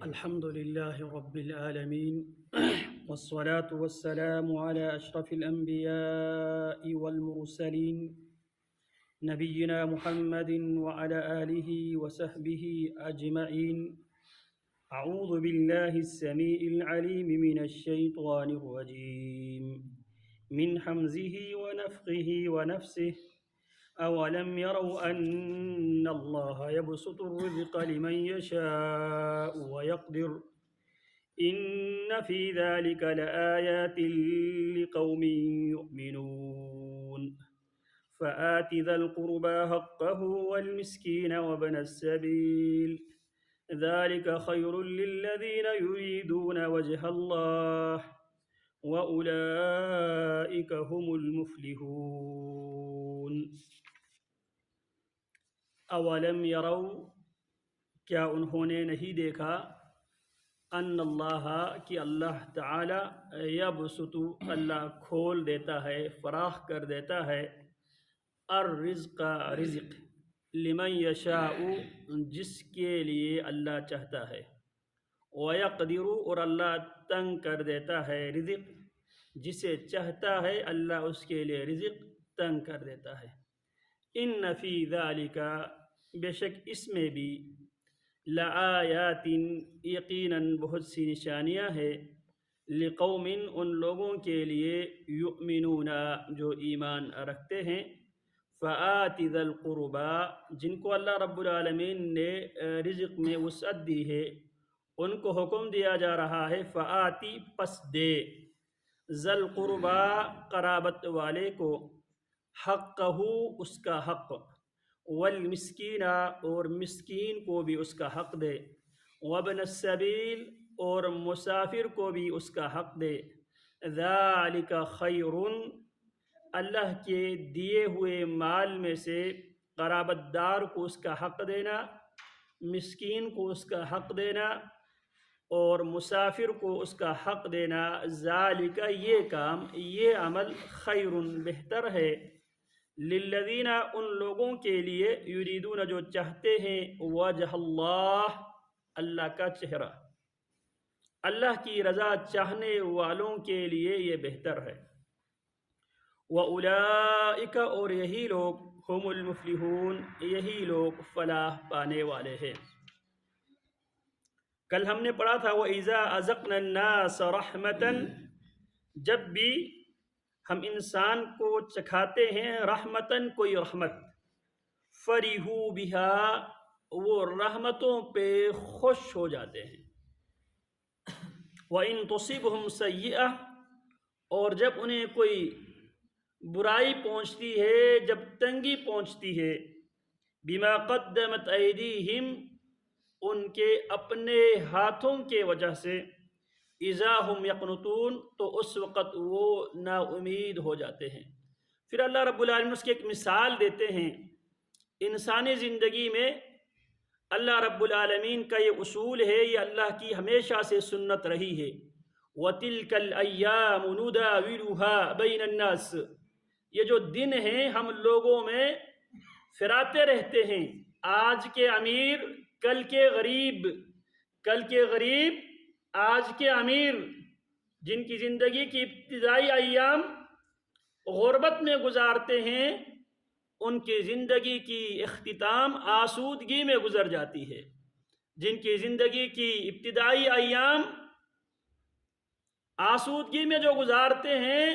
الحمد لله رب العالمين والصلاة والسلام على أشرف الأنبياء والمرسلين نبينا محمد وعلى آله وصحبه أجمعين. أعوذ بالله السميع العليم من الشيطان الرجيم من حمزه ونفخه ونفسه. أولم يروا أن الله يبسط الرزق لمن يشاء ويقدر إن في ذلك لآيات لقوم يؤمنون. فآت ذا القربى حقه والمسكين وابن السبيل ذلك خير للذين يريدون وجه الله وأولئك هم المفلحون. اولم یرو، کیا انہوں نے نہیں دیکھا، ان اللہ کہ اللہ تعالی یبسط، اللہ کھول دیتا ہے، فراخ کر دیتا ہے، الرزق، رزق، لمن یشاء، جس کے لیے اللہ چاہتا ہے، ویقدر، اور اللہ تنگ کر دیتا ہے رزق، جسے چاہتا ہے اللہ اس کے لیے رزق تنگ کر دیتا ہے. ان فی ذالک، بے شک اس میں بھی، لآیات، یقیناً بہت سی نشانیاں ہیں، لقوم، ان لوگوں کے لیے، یؤمنون، جو ایمان رکھتے ہیں. فآت ذا القربى، جن کو اللہ رب العالمین نے رزق میں وسعت دی ہے، ان کو حکم دیا جا رہا ہے، فآتی، پس دے، ذا القربى، قرابت والے کو، حقہ، اس کا حق، والمسکین، اور مسکین کو بھی اس کا حق دے، وابن السبیل، اور مسافر کو بھی اس کا حق دے. ذالک خیر، اللہ کے دیے ہوئے مال میں سے قرابت دار کو اس کا حق دینا، مسکین کو اس کا حق دینا، اور مسافر کو اس کا حق دینا، ذالک، یہ کام، یہ عمل، خیر، بہتر ہے، للذین، ان لوگوں کے لیے، یریدون، جو چاہتے ہیں، وجہ اللہ، اللہ کا چہرہ، اللہ کی رضا چاہنے والوں کے لیے یہ بہتر ہے. وَأُولَئِكَ، اور یہی لوگ، ہم المفلحون، یہی لوگ فلاح پانے والے ہیں. کل ہم نے پڑھا تھا وَإِذَا أَذَقْنَا النَّاسَ رَحْمَةً، جب بھی ہم انسان کو چکھاتے ہیں رحمتاً، کوئی رحمت، فَرِحُوا بِهَا، وہ رحمتوں پہ خوش ہو جاتے ہیں. وَإِن تُصِبْهُمْ سَيِّئَةٌ، اور جب انہیں کوئی برائی پہنچتی ہے، جب تنگی پہنچتی ہے، بِمَا قَدَّمَتْ أَيْدِيهِمْ، ان کے اپنے ہاتھوں کے وجہ سے، اذا ہم یقنطون، تو اس وقت وہ نا امید ہو جاتے ہیں. پھر اللہ رب العالمین اس کی ایک مثال دیتے ہیں. انسانی زندگی میں اللہ رب العالمین کا یہ اصول ہے، یہ اللہ کی ہمیشہ سے سنت رہی ہے. وَتِلْكَ الْأَيَّامُ نُدَاوِلُهَا بَيْنَ النَّاسِ، یہ جو دن ہیں ہم لوگوں میں پھراتے رہتے ہیں. آج کے امیر کل کے غریب، کل کے غریب آج کے امیر، جن کی زندگی کی ابتدائی ایام غربت میں گزارتے ہیں، ان کی زندگی کی اختتام آسودگی میں گزر جاتی ہے. جن کی زندگی کی ابتدائی ایام آسودگی میں جو گزارتے ہیں،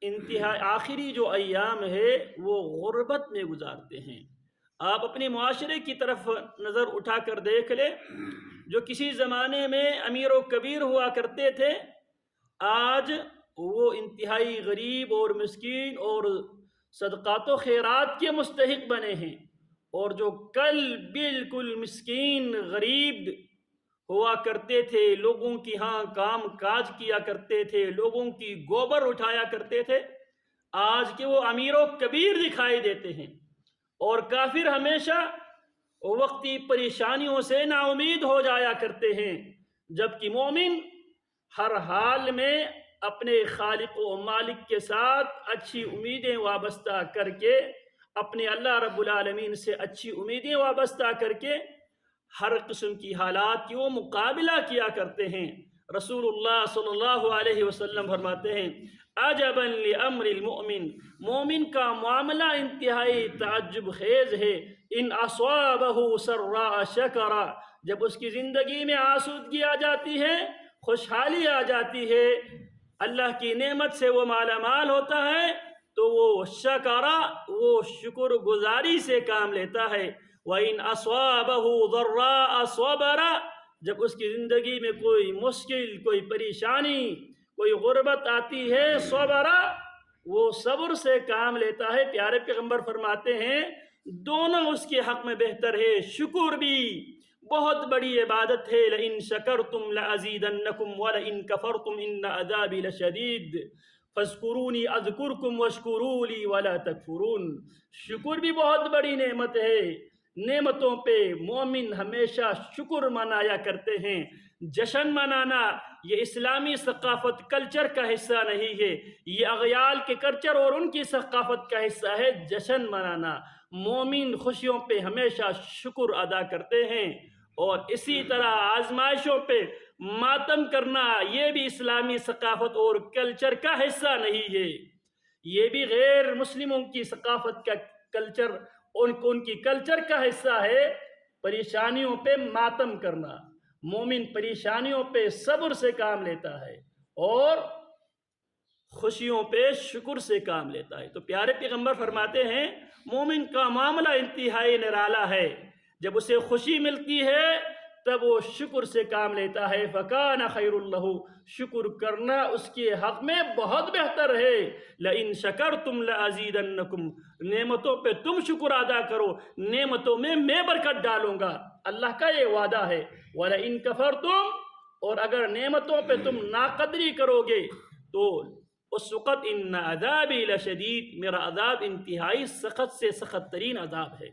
انتہائی آخری جو ایام ہے وہ غربت میں گزارتے ہیں. آپ اپنے معاشرے کی طرف نظر اٹھا کر دیکھ لیں، جو کسی زمانے میں امیر و کبیر ہوا کرتے تھے، آج وہ انتہائی غریب اور مسکین اور صدقات و خیرات کے مستحق بنے ہیں. اور جو کل بالکل مسکین غریب ہوا کرتے تھے، لوگوں کی ہاں کام کاج کیا کرتے تھے، لوگوں کی گوبر اٹھایا کرتے تھے، آج کے وہ امیر و کبیر دکھائی دیتے ہیں. اور کافر ہمیشہ وقتی پریشانیوں سے نا امید ہو جایا کرتے ہیں، جبکہ مومن ہر حال میں اپنے خالق و مالک کے ساتھ اچھی امیدیں وابستہ کر کے، اپنے اللہ رب العالمین سے اچھی امیدیں وابستہ کر کے ہر قسم کی حالات کی وہ مقابلہ کیا کرتے ہیں۔ رسول اللہ صلی اللہ علیہ وسلم فرماتے ہیں عجبا لامر المؤمن، مومن کا معاملہ انتہائی تعجب خیز ہے۔ ان اصابہ سراء شکر، جب اس کی زندگی میں آسودگی آ جاتی ہے، خوشحالی آ جاتی ہے، اللہ کی نعمت سے وہ مالا مال ہوتا ہے، تو وہ شکرا، وہ شکر گزاری سے کام لیتا ہے۔ وَإِنْ أَصْوَابَهُ ضَرَّاءَ صَبَرَ، جب اس کی زندگی میں کوئی مشکل، کوئی پریشانی، کوئی غربت آتی ہے، صبرا، وہ صبر سے کام لیتا ہے۔ پیارے پیغمبر فرماتے ہیں دونوں اس کے حق میں بہتر ہے۔ شکر بھی بہت بڑی عبادت ہے۔ لَإِن شَكَرْتُمْ لَأَزِيدَنَّكُمْ وَلَإِن كَفَرْتُمْ إِنَّ عَذَابِي لَشَدِيدٌ فَاذْكُرُونِي أَذْكُرْكُمْ وَاشْكُرُوا لِي وَلَا تَكْفُرُونَ۔ شکر بھی بہت بڑی نعمت ہے۔ نعمتوں پہ مومن ہمیشہ شکر منایا کرتے ہیں۔ جشن منانا یہ اسلامی ثقافت کلچر کا حصہ نہیں ہے، یہ اغیال کے کلچر اور ان کی ثقافت کا حصہ ہے جشن منانا۔ مومن خوشیوں پہ ہمیشہ شکر ادا کرتے ہیں، اور اسی طرح آزمائشوں پہ ماتم کرنا یہ بھی اسلامی ثقافت اور کلچر کا حصہ نہیں ہے، یہ بھی غیر مسلموں کی ثقافت کا کلچر، ان کی کلچر کا حصہ ہے۔ پریشانیوں پہ ماتم کرنا، مومن پریشانیوں پہ صبر سے کام لیتا ہے اور خوشیوں پہ شکر سے کام لیتا ہے۔ تو پیارے پیغمبر فرماتے ہیں مومن کا معاملہ انتہائی نرالا ہے، جب اسے خوشی ملتی ہے تب وہ شکر سے کام لیتا ہے۔ فَكَانَ خَيْرٌ لَهُ، شکر کرنا اس کے حق میں بہت بہتر ہے۔ لَإِن شَكَرْتُمْ لَأَزِيدَنَّكُمْ، نعمتوں پہ تم شکر ادا کرو، نعمتوں میں برکت ڈالوں گا، اللہ کا یہ وعدہ ہے۔ وَلَإِن كَفَرْتُمْ، اور اگر نعمتوں پہ تم ناقدری کرو گے تو اس وقت ان عذابی لشدید، میرا عذاب انتہائی سخت سے سخت ترین عذاب ہے۔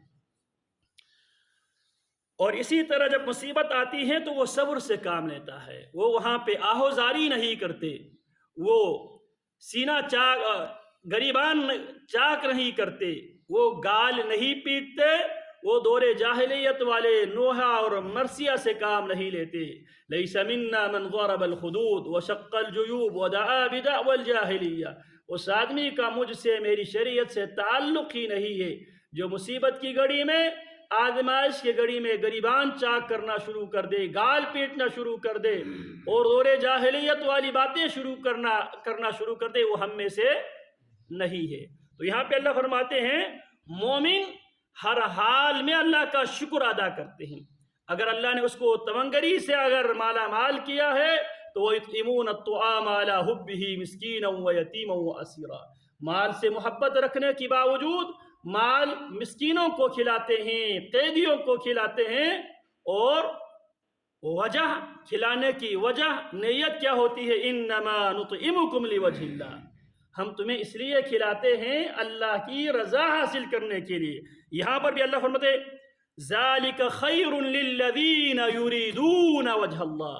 اور اسی طرح جب مصیبت آتی ہے تو وہ صبر سے کام لیتا ہے، وہ وہاں پہ آہوزاری نہیں کرتے، وہ سینہ گریبان چاک نہیں کرتے، وہ گال نہیں پیٹتے، وہ دور جاہلیت والے نوحہ اور مرثیہ سے کام نہیں لیتے۔ لیس منا من ضرب الخدود وشق الجیوب ودعا بدعوى الجاہلیہ، اس آدمی کا مجھ سے، میری شریعت سے تعلق ہی نہیں ہے جو مصیبت کی گھڑی میں، آزمائش کی گھڑی میں گریبان چاک کرنا شروع کر دے، گال پیٹنا شروع کر دے اور دور جاہلیت والی باتیں کرنا شروع کر دے، وہ ہم میں سے نہیں ہے۔ تو یہاں پہ اللہ فرماتے ہیں مومن ہر حال میں اللہ کا شکر ادا کرتے ہیں۔ اگر اللہ نے اس کو تمنگری سے اگر مالا مال کیا ہے تو وَيُطْعِمُونَ الطَّعَامَ عَلَى حُبِّهِ مِسْكِينًا وَيَتِيمًا وَأَسِيرًا، مال سے محبت رکھنے کے باوجود مال مسکینوں کو کھلاتے ہیں، قیدیوں کو کھلاتے ہیں، اور وجہ کھلانے کی وجہ نیت کیا ہوتی ہے؟ انما نطعمکم لوجہ اللہ، ہم تمہیں اس لیے کھلاتے ہیں اللہ کی رضا حاصل کرنے کے لیے۔ یہاں پر بھی اللہ فرماتے ذالک خیر للذین یریدون وجہ اللہ،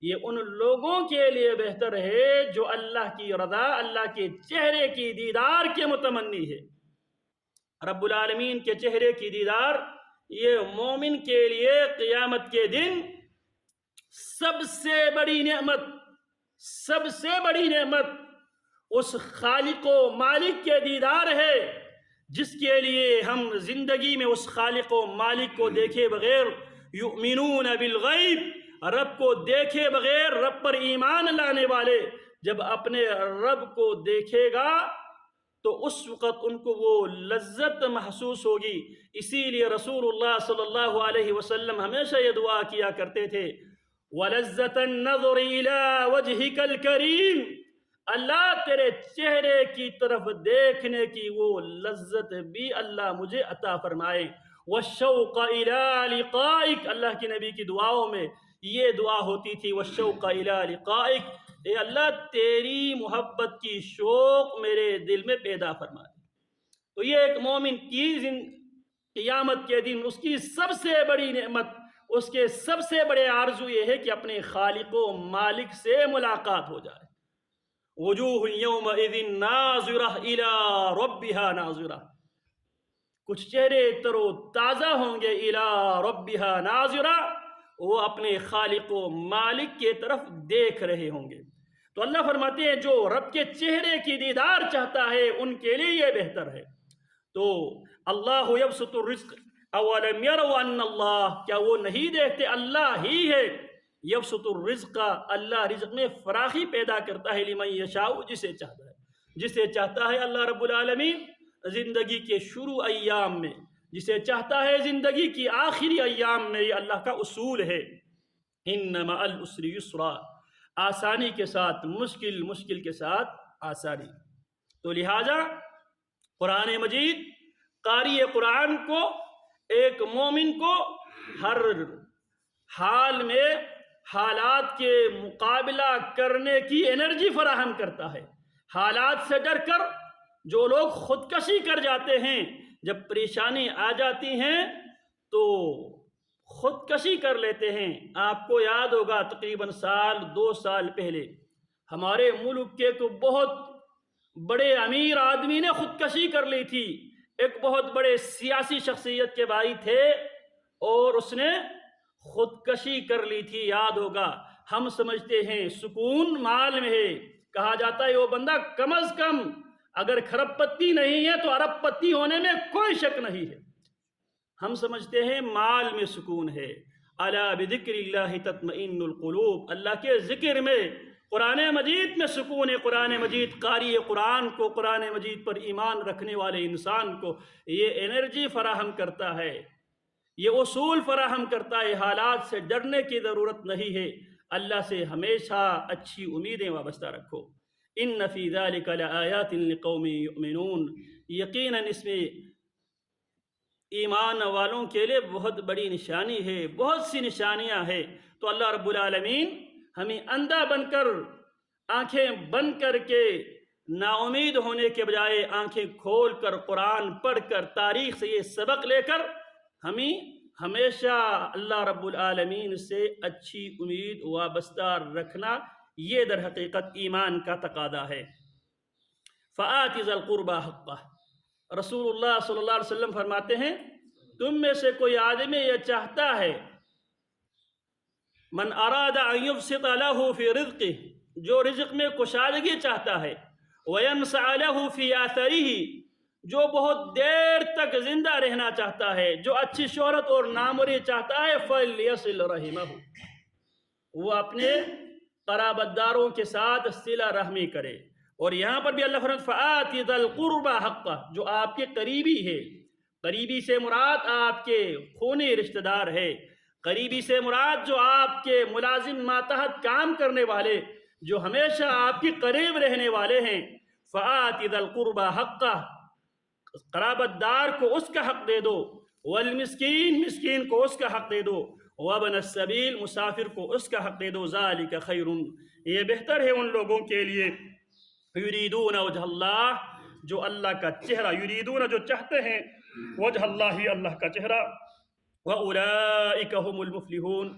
یہ ان لوگوں کے لیے بہتر ہے جو اللہ کی رضا، اللہ کے چہرے کی دیدار کے متمنی ہے۔ رب العالمین کے چہرے کی دیدار یہ مومن کے لیے قیامت کے دن سب سے بڑی نعمت، سب سے بڑی نعمت اس خالق و مالک کے دیدار ہے جس کے لیے ہم زندگی میں اس خالق و مالک کو دیکھے بغیر، یؤمنون بالغیب، رب کو دیکھے بغیر، رب پر ایمان لانے والے جب اپنے رب کو دیکھے گا تو اس وقت ان کو وہ لذت محسوس ہوگی۔ اسی لیے رسول اللہ صلی اللہ علیہ وسلم ہمیشہ یہ دعا کیا کرتے تھے وَلَذَّةَ النَّظْرِ إِلَىٰ وَجْهِكَ الْكَرِيمِ، اللہ تیرے چہرے کی طرف دیکھنے کی وہ لذت بھی اللہ مجھے عطا فرمائے۔ وَالشَّوْقَ إِلَىٰ لِقَائِكَ، اللہ کے نبی کی دعاؤں میں یہ دعا ہوتی تھی وَالشَّوْقَ إِلَىٰ لِقَائِكَ، اے اللہ تیری محبت کی شوق میرے دل میں پیدا فرما دے۔ تو یہ ایک مومن کی قیامت کے دن اس کی سب سے بڑی نعمت، اس کے سب سے بڑے آرزو یہ ہے کہ اپنے خالق و مالک سے ملاقات ہو جائے۔ وجوہ یومئذ ناظرہ الی ربہا ناظرہ، کچھ چہرے تر و تازہ ہوں گے، الی ربہا ناظرہ، وہ اپنے خالق و مالک کی طرف دیکھ رہے ہوں گے۔ تو اللہ فرماتے ہیں جو رب کے چہرے کی دیدار چاہتا ہے ان کے لیے یہ بہتر ہے۔ تو اللہ یبسط الرزق اولم یروا ان اللہ، کیا وہ نہیں دیکھتے اللہ ہی ہے یبسط الرزق، اللہ رزق میں فراخی پیدا کرتا ہے، لمن یشاء، جسے چاہتا ہے، جسے چاہتا ہے اللہ رب العالمین زندگی کے شروع ایام میں، جسے چاہتا ہے زندگی کی آخری ایام میں، یہ اللہ کا اصول ہے۔ ان مع العسر یسرا، آسانی کے ساتھ مشکل، مشکل کے ساتھ آسانی۔ تو لہٰذا قرآن مجید، قاری قرآن کو، ایک مومن کو ہر حال میں حالات کے مقابلہ کرنے کی انرجی فراہم کرتا ہے۔ حالات سے ڈر کر جو لوگ خودکشی کر جاتے ہیں، جب پریشانی آ جاتی ہیں تو خودکشی کر لیتے ہیں۔ آپ کو یاد ہوگا تقریباً سال 2 سال پہلے ہمارے ملک کے ایک بہت بڑے امیر آدمی نے خودکشی کر لی تھی۔ ایک بہت بڑے سیاسی شخصیت کے بھائی تھے اور اس نے خودکشی کر لی تھی، یاد ہوگا۔ ہم سمجھتے ہیں سکون مال میں ہے، کہا جاتا ہے وہ بندہ کم از کم اگر کھرب پتی نہیں ہے تو ارب پتی ہونے میں کوئی شک نہیں ہے۔ ہم سمجھتے ہیں مال میں سکون ہے۔ الا بذکر اللہ تطمئن القلوب، اللہ کے ذکر میں، قرآن مجید میں سکون ہے۔ قرآن مجید قاری قرآن کو، قرآن مجید پر ایمان رکھنے والے انسان کو یہ انرجی فراہم کرتا ہے، یہ اصول فراہم کرتا ہے۔ حالات سے ڈرنے کی ضرورت نہیں ہے، اللہ سے ہمیشہ اچھی امیدیں وابستہ رکھو۔ ان فی ذلک لآیات لقوم یؤمنون، یقیناً اس میں ایمان والوں کے لیے بہت بڑی نشانی ہے، بہت سی نشانیاں ہیں۔ تو اللہ رب العالمین ہمیں اندھا بن کر، آنکھیں بند کر کے، نا امید ہونے کے بجائے آنکھیں کھول کر، قرآن پڑھ کر، تاریخ سے یہ سبق لے کر، ہمیں ہمیشہ اللہ رب العالمین سے اچھی امید وابستہ رکھنا، یہ در حقیقت ایمان کا تقاضا ہے۔ فآت ذی القربى حقہ، رسول اللہ صلی اللہ علیہ وسلم فرماتے ہیں تم میں سے کوئی آدمی یہ چاہتا ہے، من اراد ان یبسط له فی رزقہ، جو رزق میں کشادگی چاہتا ہے، وینسع له فی آثرہ، جو بہت دیر تک زندہ رہنا چاہتا ہے، جو اچھی شہرت اور ناموری چاہتا ہے، فلیصل رحمہ، وہ اپنے قرابت داروں کے ساتھ صلہ رحمی کرے۔ اور یہاں پر بھی اللہ فرماتا ہے فآت ذی القربى حقہ، جو آپ کے قریبی ہے۔ قریبی سے مراد آپ کے خونی رشتہ دار ہے، قریبی سے مراد جو آپ کے ملازم ماتحت کام کرنے والے، جو ہمیشہ آپ کی قریب رہنے والے ہیں۔ فآت ذی القربى حقہ، قرابت دار کو اس کا حق دے دو، والمسکین، مسکین کو اس کا حق دے دو، وابن السبیل، مسافر کو اس کا حق دے دو۔ ذالک خیر، یہ بہتر ہے ان لوگوں کے لیے، یریدون وجہ اللہ، جو اللہ کا چہرہ، یریدون جو چاہتے ہیں، وجہ اللہ ہی اللہ کا چہرہ، وَأُولَئِكَ هُمُ الْمُفْلِحُونَ،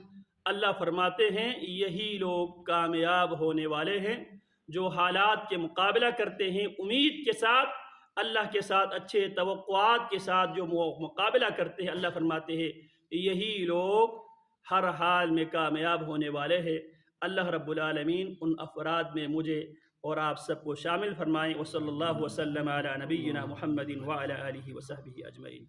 اللہ فرماتے ہیں یہی لوگ کامیاب ہونے والے ہیں، جو حالات کے مقابلہ کرتے ہیں امید کے ساتھ، اللہ کے ساتھ اچھے توقعات کے ساتھ جو مقابلہ کرتے ہیں، اللہ فرماتے ہیں یہی لوگ ہر حال میں کامیاب ہونے والے ہیں۔ اللہ رب العالمین ان افراد میں مجھے اور آپ سب کو شامل فرمائیں۔ وصلی اللہ وسلم علی نبینا محمد وعلی آلہ وصحبہ اجمعین۔